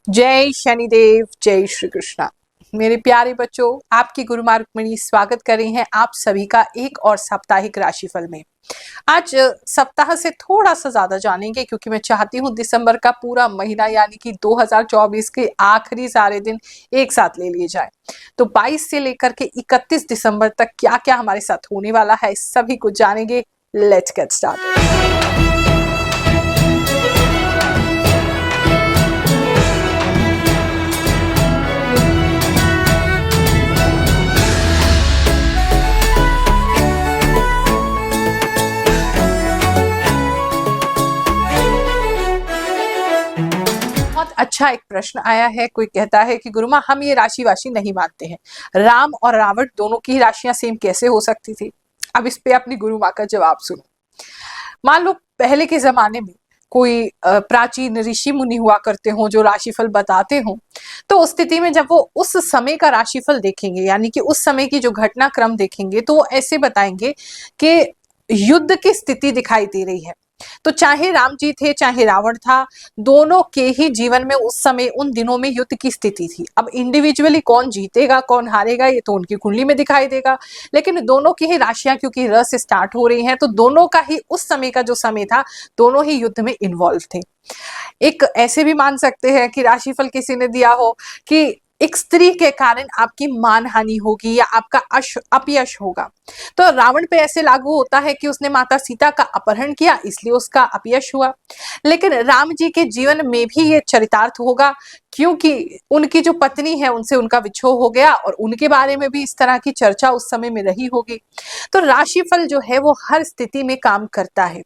जय शनिदेव, जय श्री कृष्णा। मेरे प्यारे बच्चों, आपकी गुरु माँ रुक्मिणी स्वागत कर रही हैं आप सभी का एक और साप्ताहिक राशिफल में। आज सप्ताह से थोड़ा सा ज्यादा जानेंगे क्योंकि मैं चाहती हूँ दिसंबर का पूरा महीना यानी कि 2024 के आखिरी सारे दिन एक साथ ले लिए जाए। तो 22 से लेकर के 31 दिसंबर तक क्या क्या हमारे साथ होने वाला है, सभी कुछ जानेंगे। Let's get started. अच्छा एक प्रश्न आया है, कोई कहता है कि गुरुमा हम ये राशि वाशी नहीं मानते हैं, राम और रावण दोनों की राशियां सेम कैसे हो सकती थी। अब इस पे अपनी गुरु माँ का जवाब सुनो। मान लो पहले के जमाने में कोई प्राचीन ऋषि मुनि हुआ करते हो जो राशिफल बताते हो, तो उस स्थिति में जब वो उस समय का राशिफल देखेंगे यानी कि उस समय की जो घटनाक्रम देखेंगे तो वो ऐसे बताएंगे कि युद्ध की स्थिति दिखाई दे रही है। तो चाहे राम जी थे चाहे रावण था, दोनों के ही जीवन में उस समय उन दिनों में युद्ध की स्थिति थी। अब इंडिविजुअली कौन जीतेगा कौन हारेगा ये तो उनकी कुंडली में दिखाई देगा, लेकिन दोनों की ही राशियां क्योंकि र से स्टार्ट हो रही हैं तो दोनों का ही उस समय का जो समय था दोनों ही युद्ध में इन्वॉल्व थे। एक ऐसे भी मान सकते हैं कि राशिफल किसी ने दिया हो कि एक स्त्री के कारण आपकी मान हानि होगी या आपका अपयश होगा, तो रावण पे ऐसे लागू होता है कि उसने माता सीता का अपहरण किया इसलिए उसका अपयश हुआ। लेकिन राम जी के जीवन में भी ये चरितार्थ होगा क्योंकि उनकी जो पत्नी है उनसे उनका विछोह हो गया और उनके बारे में भी इस तरह की चर्चा उस समय में रही होगी। तो राशिफल जो है वो हर स्थिति में काम करता है।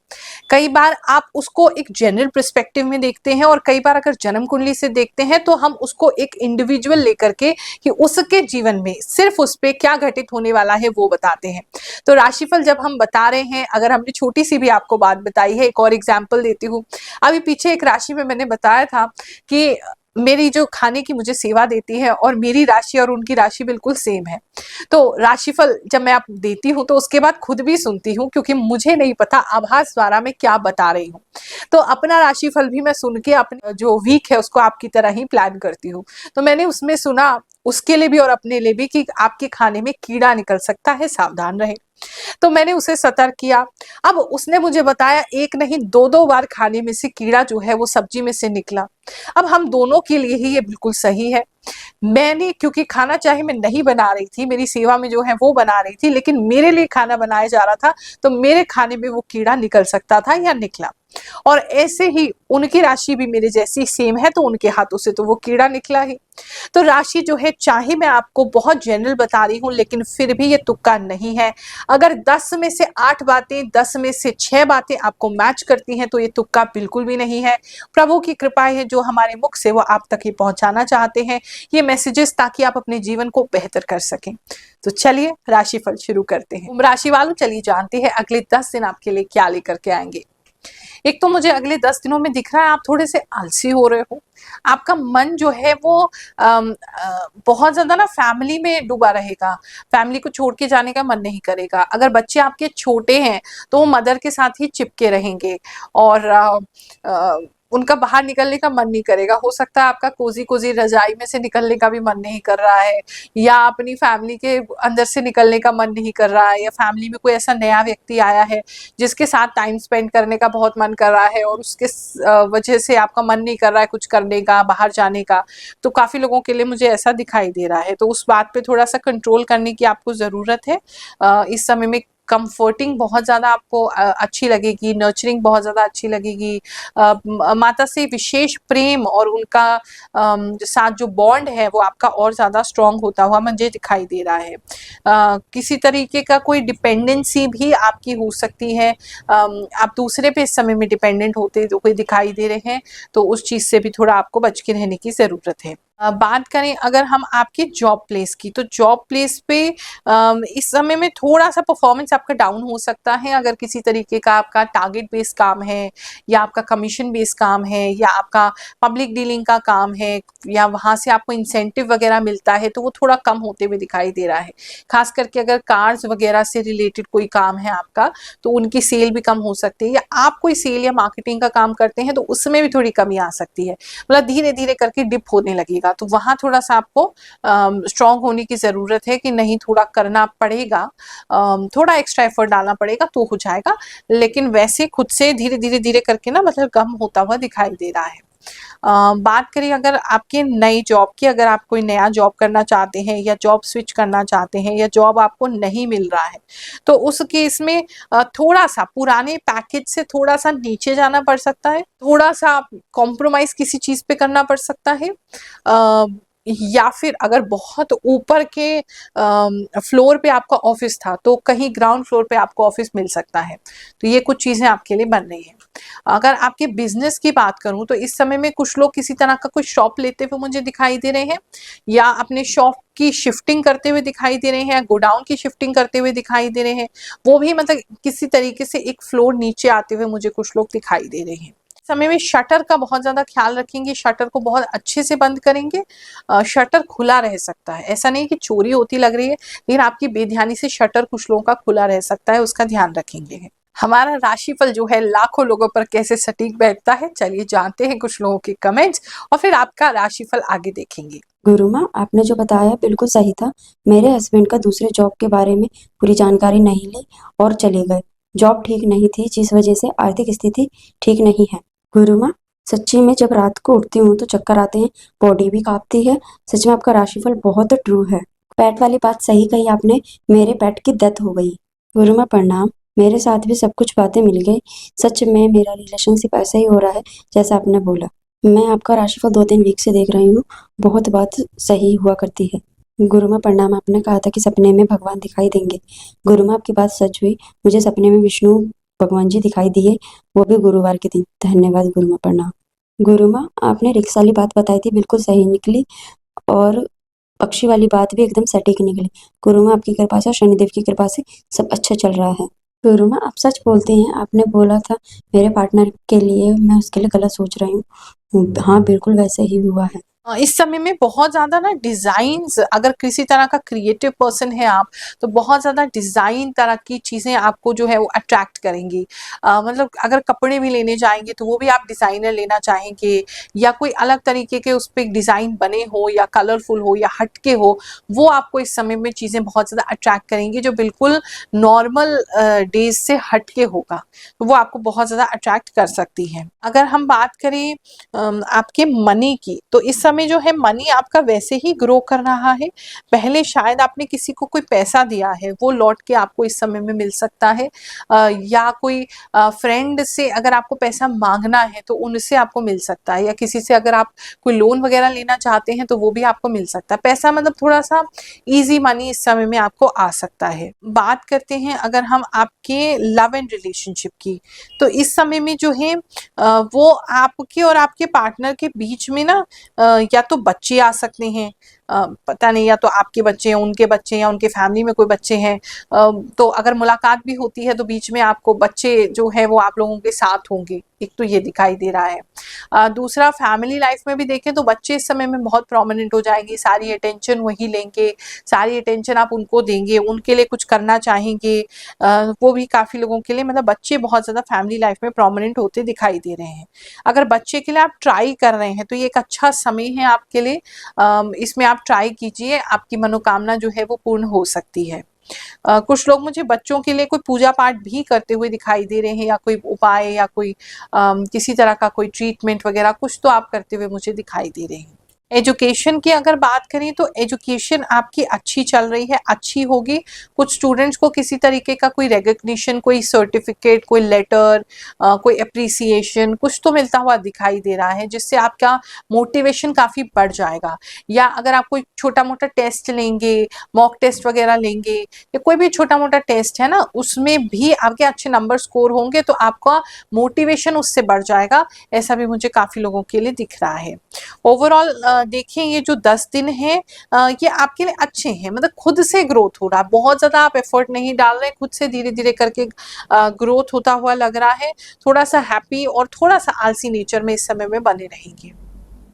कई बार आप उसको एक जनरल पर्सपेक्टिव में देखते हैं और कई बार अगर जन्म कुंडली से देखते हैं तो हम उसको एक इंडिविजुअल लेकर के कि उसके जीवन में सिर्फ उस पे क्या घटित होने वाला है वो बताते हैं। तो राशिफल जब हम बता रहे हैं, अगर हमने छोटी सी भी आपको बात बताई है, एक और एग्जाम्पल देती हूँ। अभी पीछे एक राशि में मैंने बताया था कि मेरी जो खाने की मुझे सेवा देती है और मेरी राशि और उनकी राशि बिल्कुल सेम है। तो राशिफल जब मैं आप देती हूँ तो उसके बाद खुद भी सुनती हूँ क्योंकि मुझे नहीं पता आभास द्वारा मैं क्या बता रही हूँ। तो अपना राशिफल भी मैं सुन के अपने जो वीक है उसको आपकी तरह ही प्लान करती हूँ। तो मैंने उसमें सुना उसके लिए भी और अपने लिए भी कि आपके खाने में कीड़ा निकल सकता है, सावधान रहे। तो मैंने उसे सतर्क किया। अब उसने मुझे बताया एक नहीं दो दो बार खाने में से कीड़ा जो है वो सब्जी में से निकला। अब हम दोनों के लिए ही ये बिल्कुल सही है। मैंने क्योंकि खाना चाहे मैं नहीं बना रही थी, मेरी सेवा में जो है वो बना रही थी, लेकिन मेरे लिए खाना बनाया जा रहा था तो मेरे खाने में वो कीड़ा निकल सकता था या निकला। और ऐसे ही उनकी राशि भी मेरे जैसी सेम है तो उनके हाथों से तो वो कीड़ा निकला ही। तो राशि जो है चाहे मैं आपको बहुत जनरल बता रही हूँ लेकिन फिर भी ये तुक्का नहीं है। अगर 10 में से 8 बातें 10 में से 6 बातें आपको मैच करती हैं तो ये तुक्का बिल्कुल भी नहीं है। प्रभु की कृपा है जो हमारे मुख से वो आप तक ही पहुंचाना चाहते हैं ये मैसेजेस, ताकि आप अपने जीवन को बेहतर कर सकें। तो चलिए राशिफल शुरू करते हैं। राशि वालों चलिए जानते हैं अगले 10 दिन आपके लिए क्या लेकर के आएंगे। एक तो मुझे अगले 10 दिनों में दिख रहा है आप थोड़े से आलसी हो रहे हो। आपका मन जो है वो बहुत ज्यादा ना फैमिली में डूबा रहेगा, फैमिली को छोड़ के जाने का मन नहीं करेगा। अगर बच्चे आपके छोटे हैं तो वो मदर के साथ ही चिपके रहेंगे और उनका बाहर निकलने का मन नहीं करेगा। हो सकता है आपका कोजी कोजी रजाई में से निकलने का भी मन नहीं कर रहा है, या अपनी फैमिली के अंदर से निकलने का मन नहीं कर रहा है, या फैमिली में कोई ऐसा नया व्यक्ति आया है जिसके साथ टाइम स्पेंड करने का बहुत मन कर रहा है और उसके वजह से आपका मन नहीं कर रहा है कुछ करने का, बाहर जाने का। तो काफी लोगों के लिए मुझे ऐसा दिखाई दे रहा है। तो उस बात पे थोड़ा सा कंट्रोल करने की आपको जरूरत है। इस समय में कंफर्टिंग बहुत ज्यादा आपको अच्छी लगेगी, नर्चरिंग बहुत ज्यादा अच्छी लगेगी। माता से विशेष प्रेम और उनका साथ जो बॉन्ड है वो आपका और ज्यादा स्ट्रांग होता हुआ मुझे दिखाई दे रहा है। किसी तरीके का कोई डिपेंडेंसी भी आपकी हो सकती है। आप दूसरे पे इस समय में डिपेंडेंट होते तो कोई दिखाई दे रहे हैं, तो उस चीज से भी थोड़ा आपको बच के रहने की जरूरत है। बात करें अगर हम आपके जॉब प्लेस की, तो जॉब प्लेस पे इस समय में थोड़ा सा परफॉर्मेंस आपका डाउन हो सकता है। अगर किसी तरीके का आपका टारगेट बेस्ड काम है, या आपका कमीशन बेस्ड काम है, या आपका पब्लिक डीलिंग का काम है, या वहाँ से आपको इंसेंटिव वगैरह मिलता है, तो वो थोड़ा कम होते हुए दिखाई दे रहा है। खास करके अगर कार्स वगैरह से रिलेटेड कोई काम है आपका, तो उनकी सेल भी कम हो सकती है, या आप कोई सेल या मार्केटिंग का काम करते हैं तो उसमें भी थोड़ी कमी आ सकती है। मतलब धीरे धीरे करके डिप होने लगेगा, तो वहां थोड़ा सा आपको स्ट्रांग होने की जरूरत है कि नहीं, थोड़ा करना पड़ेगा, थोड़ा एक्स्ट्रा एफर्ट डालना पड़ेगा तो हो जाएगा। लेकिन वैसे खुद से धीरे धीरे धीरे करके ना मतलब कम होता हुआ दिखाई दे रहा है। बात करें अगर आपके नई जॉब की, अगर आप कोई नया जॉब करना चाहते हैं या जॉब स्विच करना चाहते हैं, या जॉब आपको नहीं मिल रहा है, तो उस केस में थोड़ा सा पुराने पैकेज से थोड़ा सा नीचे जाना पड़ सकता है, थोड़ा सा कॉम्प्रोमाइज किसी चीज पे करना पड़ सकता है, या फिर अगर बहुत ऊपर के फ्लोर पे आपका ऑफिस था तो कहीं ग्राउंड फ्लोर पे आपको ऑफिस मिल सकता है। तो ये कुछ चीजें आपके लिए बन रही हैं। अगर आपके बिजनेस की बात करूं तो इस समय में कुछ लोग किसी तरह का कोई शॉप लेते हुए मुझे दिखाई दे रहे हैं, या अपने शॉप की शिफ्टिंग करते हुए दिखाई दे रहे हैं, गोडाउन की शिफ्टिंग करते हुए दिखाई दे रहे हैं। वो भी मतलब किसी तरीके से एक फ्लोर नीचे आते हुए मुझे कुछ लोग दिखाई दे रहे हैं। समय में शटर का बहुत ज्यादा ख्याल रखेंगे, शटर को बहुत अच्छे से बंद करेंगे। शटर खुला रह सकता है, ऐसा नहीं कि चोरी होती लग रही है, लेकिन आपकी बेध्यानी से शटर कुछ लोगों का खुला रह सकता है, उसका ध्यान रखेंगे। हमारा राशिफल जो है लाखों लोगों पर कैसे सटीक बैठता है, चलिए जानते हैं कुछ लोगों के कमेंट्स और फिर आपका राशिफल आगे देखेंगे। गुरु माँ, आपने जो बताया बिल्कुल सही था। मेरे हस्बैंड का दूसरे जॉब के बारे में पूरी जानकारी नहीं ली और चले गए। जॉब ठीक नहीं थी, जिस वजह से आर्थिक स्थिति ठीक नहीं है। गुरु माँ, सच्ची में जब रात को उठती हूँ तो चक्कर आते हैं, बॉडी भी कांपती है। सच में आपका राशिफल बहुत ट्रू है। पेट वाली बात सही कही आपने, मेरे पेट की डेथ हो गई। गुरु माँ प्रणाम। मेरे साथ भी सब कुछ बातें मिल गई। सच में मेरा रिलेशनशिप ऐसा ही हो रहा है जैसा आपने बोला। मैं आपका राशिफल 2-3 वीक से देख रही हूँ, बहुत बात सही हुआ करती है। गुरु माँ प्रणाम। आपने कहा था कि सपने में भगवान दिखाई देंगे। गुरु माँ, आपकी बात सच हुई। मुझे सपने में विष्णु भगवान जी दिखाई दिए, वो भी गुरुवार के दिन। धन्यवाद गुरु माँ प्रणाम। गुरु माँ, आपने रिक्स वाली बात बताई थी, बिल्कुल सही निकली, और पक्षी वाली बात भी एकदम सटीक निकली। गुरु माँ, आपकी कृपा से, शनिदेव की कृपा से सब अच्छा चल रहा है। गुरु माँ, आप सच बोलते हैं। आपने बोला था मेरे पार्टनर के लिए, मैं उसके लिए गलत सोच रही हूँ। हाँ, बिल्कुल वैसे ही हुआ है। इस समय में बहुत ज्यादा ना डिजाइन्स, अगर किसी तरह का क्रिएटिव पर्सन है आप, तो बहुत ज्यादा डिजाइन तरह की चीजें आपको जो है वो अट्रैक्ट करेंगी। मतलब अगर कपड़े भी लेने जाएंगे तो वो भी आप डिजाइनर लेना चाहेंगे, या कोई अलग तरीके के उस पर डिजाइन बने हो, या कलरफुल हो, या हटके हो, वो आपको इस समय में चीजें बहुत ज्यादा अट्रैक्ट करेंगी, जो बिल्कुल नॉर्मल डेज से हटके होगा, तो वो आपको बहुत ज्यादा अट्रैक्ट कर सकती है। अगर हम बात करें आपके मनी की, तो इस समय जो है मनी आपका वैसे ही ग्रो कर रहा है। पहले शायद आपने किसी को कोई पैसा दिया है, वो लौट के आपको इस समय में मिल सकता है, या कोई फ्रेंड से अगर आपको पैसा मांगना है तो उनसे आपको मिल सकता है, या किसी से अगर आप कोई लोन वगैरह लेना चाहते हैं तो वो भी आपको मिल सकता है। पैसा मतलब थोड़ा सा इजी मनी इस समय में आपको आ सकता है। बात करते हैं अगर हम आपके लव एंड रिलेशनशिप की, तो इस समय में जो है वो आपके और आपके पार्टनर के बीच में ना या तो बच्चे आ सकते हैं, पता नहीं, या तो आपके बच्चे हैं, उनके बच्चे, या उनके फैमिली में कोई बच्चे हैं, तो अगर मुलाकात भी होती है तो बीच में आपको बच्चे जो है वो आप लोगों के साथ होंगे, एक तो ये दिखाई दे रहा है। दूसरा, फैमिली लाइफ में भी देखें तो बच्चे इस समय में बहुत प्रोमिनेंट हो जाएंगे, सारी अटेंशन वही लेंगे, सारी अटेंशन आप उनको देंगे, उनके लिए कुछ करना चाहेंगे, वो भी काफी लोगों के लिए, मतलब बच्चे बहुत ज्यादा फैमिली लाइफ में प्रोमिनेंट होते दिखाई दे रहे हैं। अगर बच्चे के लिए आप ट्राई कर रहे हैं तो ये एक अच्छा समय है आपके लिए, इसमें आप ट्राई कीजिए, आपकी मनोकामना जो है वो पूर्ण हो सकती है। कुछ लोग मुझे बच्चों के लिए कोई पूजा पाठ भी करते हुए दिखाई दे रहे हैं, या कोई उपाय, या कोई किसी तरह का कोई ट्रीटमेंट वगैरह कुछ तो आप करते हुए मुझे दिखाई दे रहे हैं। एजुकेशन की अगर बात करें तो एजुकेशन आपकी अच्छी चल रही है, अच्छी होगी। कुछ स्टूडेंट्स को किसी तरीके का कोई रिकग्निशन, कोई सर्टिफिकेट, कोई लेटर, कोई अप्रिसिएशन कुछ तो मिलता हुआ दिखाई दे रहा है, जिससे आपका मोटिवेशन काफी बढ़ जाएगा। या अगर आप कोई छोटा मोटा टेस्ट लेंगे, मॉक टेस्ट वगैरह लेंगे, या कोई भी छोटा मोटा टेस्ट है ना, उसमें भी आपके अच्छे नंबर स्कोर होंगे तो आपका मोटिवेशन उससे बढ़ जाएगा, ऐसा भी मुझे काफी लोगों के लिए दिख रहा है। ओवरऑल देखें ये जो 10 दिन हैं ये आपके लिए अच्छे हैं, मतलब खुद से ग्रोथ हो रहा है, बहुत ज़्यादा आप एफर्ट नहीं डाल रहे, खुद से धीरे-धीरे करके ग्रोथ होता हुआ लग रहा है। थोड़ा-सा हैप्पी और थोड़ा-सा आलसी नेचर में इस समय में बने रहेंगे।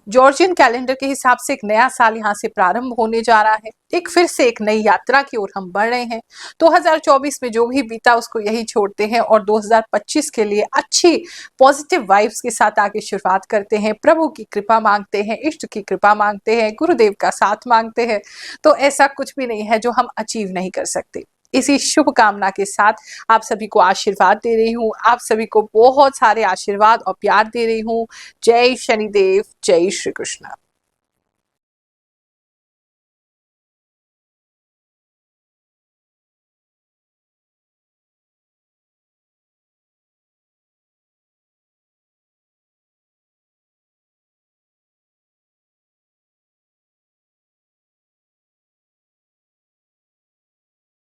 जॉर्जियन कैलेंडर के हिसाब से एक नया साल यहाँ से प्रारंभ होने जा रहा है, फिर से एक नई यात्रा की ओर हम बढ़ रहे हैं। 2024 में जो भी बीता उसको यही छोड़ते हैं और 2025 के लिए अच्छी पॉजिटिव वाइब्स के साथ आगे शुरुआत करते हैं। प्रभु की कृपा मांगते हैं, इष्ट की कृपा मांगते हैं, गुरुदेव का साथ मांगते हैं। तो ऐसा कुछ भी नहीं है जो हम अचीव नहीं कर सकते। इसी शुभ कामना के साथ आप सभी को आशीर्वाद दे रही हूँ, आप सभी को बहुत सारे आशीर्वाद और प्यार दे रही हूँ। जय शनिदेव, जय श्री कृष्ण।